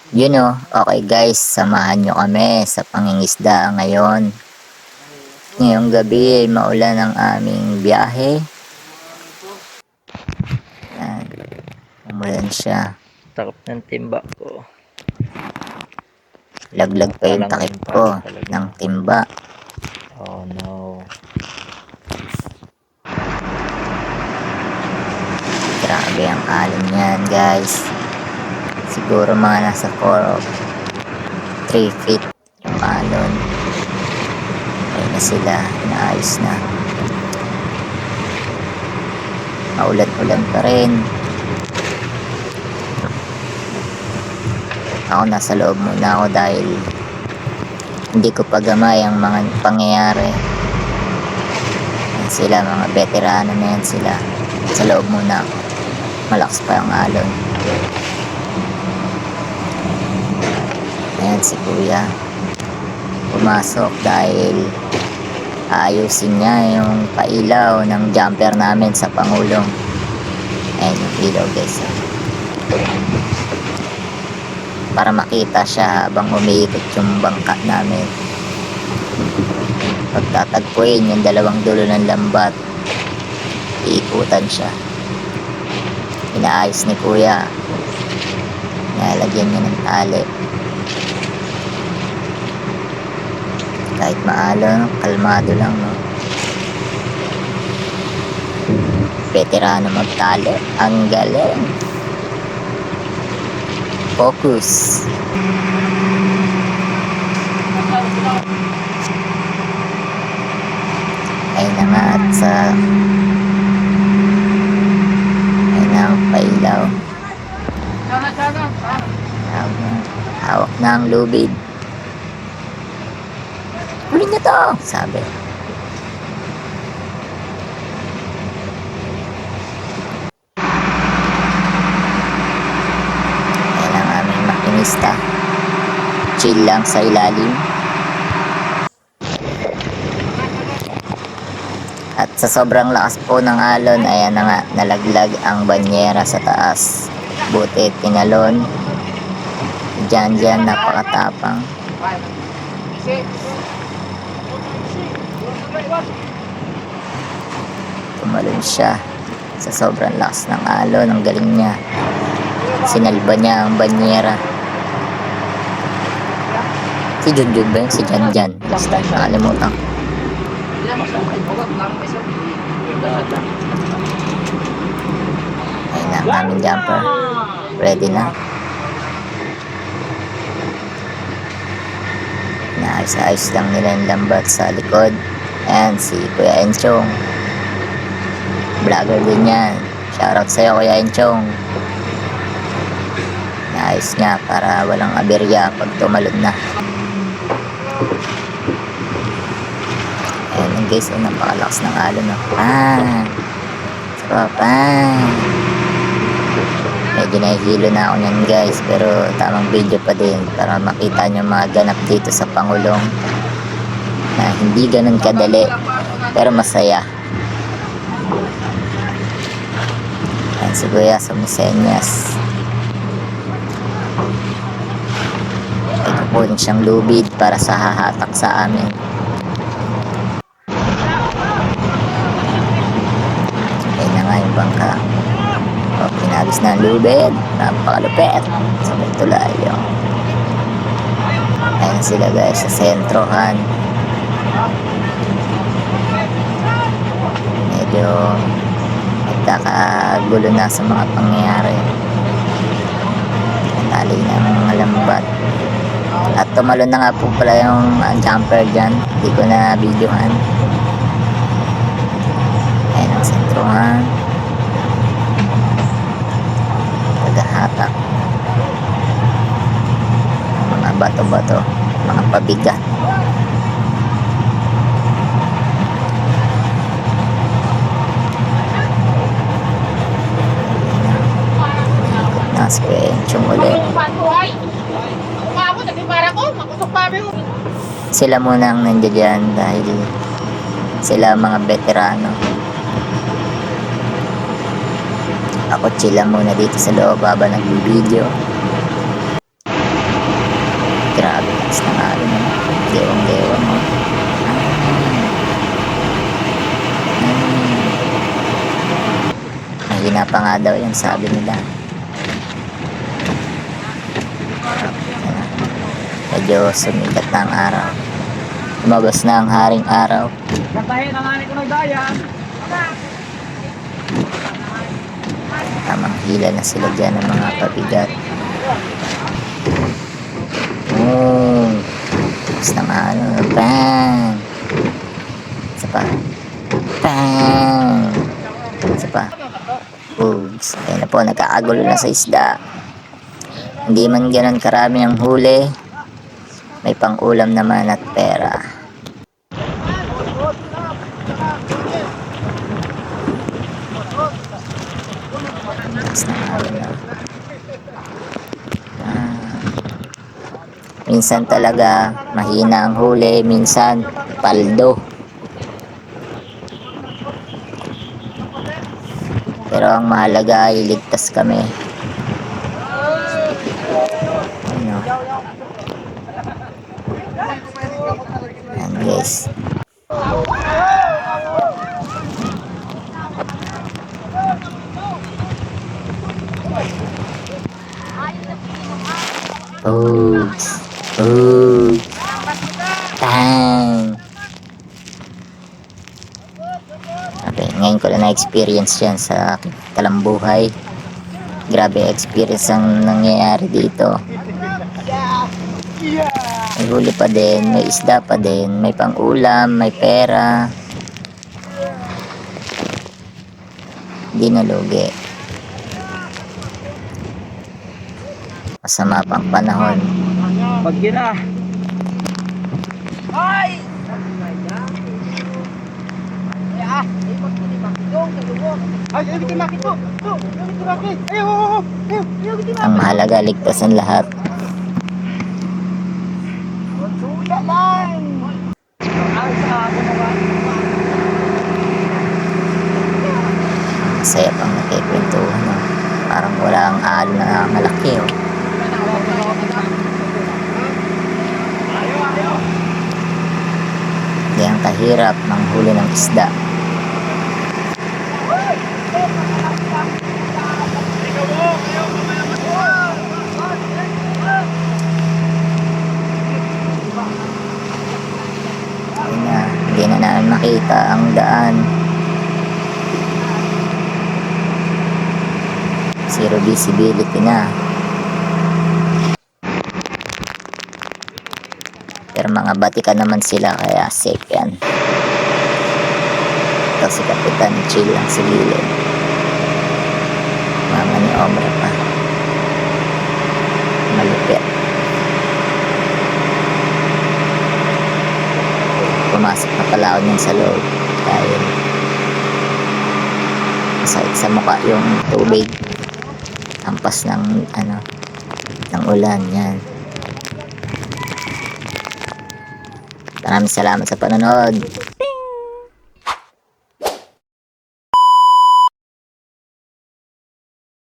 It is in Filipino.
Yun o, okay guys, samahan nyo kami sa pangingisda ngayon. Ngayong gabi ay maulan ang aming biyahe. Yan, umulan siya. Takip ng timba ko. Laglag pa yung takip ko ng timba. Oh no. Grabe ang alon yan guys. Siguro mga nasa 4 or 3 feet yung alon. Ayun na sila, inaayos na. Maulan-ulan pa rin. Ako nasa loob muna ako dahil hindi ko pagamay ang mga pangyayari. Yan sila, mga veterano na yan sila. Sa loob muna ako. Malakas pa ang alon. Ayan si kuya. Pumasok dahil ayusin niya yung pailaw ng jumper namin sa Pangulong. Ayan yung ilaw guys. Para makita siya habang umiikot yung bangka namin. Pagtatagpuin yung dalawang dulo ng lambat, iikutan siya. Inaayos ni kuya. Nilalagyan niya ng tali. Kahit maalo, kalmado lang, no? Veterano magtali. Ang galing. Focus. Ayun na nga at sa ayun na ang pailaw. Hawak na ang lubid. Huli na to, sabi. Ayan ang aming makinista. Chill lang sa ilalim. At sa sobrang lakas po ng alon, ayan na nga, nalaglag ang banyera sa taas. Buti tinalon. Diyan, napakatapang. Tumalon siya sa sobrang lakas ng alon. Ang galing niya. Sinalba niya ang banyera. Si Junjun ba yun? Si Janjan. Basta nakalimutan. Ayun na ang aming jumper. Ready na. Naayos-ayos lang nila yung lambat sa likod. Ayan si Kuya Enchong. Vlogger din yan. Shoutout sa'yo Kuya Enchong. Naayos niya para walang aberya pag tumalon na. Ayan guys, napakalakas ng alon. Medyo nahihilo na ako nyan guys, pero tamang video pa din para makita nyo mga ganap dito sa Pangulong na hindi ganun kadali pero masaya. Ayan si Kuya sa Misenyas. May kukunin siyang lubid para sa hahatak sa amin. Ayan na nga yung bangka. Pinagis na ang lubid. Napakalupit. Sabay tulay yung. Ayan sila guys sa sentrohan. Medyo nagkakagulo na sa mga pangyayari. Tali na ang mga lambat. At tumalon na nga po pala yung jumper dyan. Hindi ko na videohan. Ayan ang sentrohan. Hatak mga bato-bato, mga pabigat. Nasa Enchong ulit. Sila muna ang nandiyan dyan dahil sila mga veterano. Ako chill lang muna dito sa loob habang nag-video. Basta nga rin naman. Gewang-gewang mo. Mahina pa nga daw yun, sabi nila. Medyo sumikat na ang araw. Lumabas na ang haring araw. Tamang hila na sila dyan ng mga pabigat. Basta nga ano, bang! Isa pa. Bang! Isa pa. Oops. Ayun na po, nagkakagulo na sa isda. Hindi man ganun karami ang huli. May pang-ulam naman at pera. Basta nga ano. Minsan talaga mahina ang huli, minsan paldo. Pero ang mahalaga ay ligtas kami. Ano? Ayan guys. Oops. Oops. Bang. Okay, ngayon ko na na-experience yan sa aking talambuhay. Grabe experience ang nangyayari dito. May huli pa din, may isda pa din, may pang-ulam, may pera. Hindi nalugi. Masama pang panahon. Bagyo na. Ang mahalaga, ligtas ang lahat. Masaya pang nakikwentuhan. No? Parang walang alon na malaki. Oh. Hindi ang kahirap manghuli ng isda. Hindi na namin makita ang daan. Zero visibility na. Pero mga batikan naman sila kaya safe yan. Ito si Kapitan chill lang sa gilid. Mama ni Omra pa. Malupit. Pumasok na pala ako niyan sa loob dahil masakit sa mukha yung tubig. Ampas ng ng ulan yan. Maraming salamat sa panonood.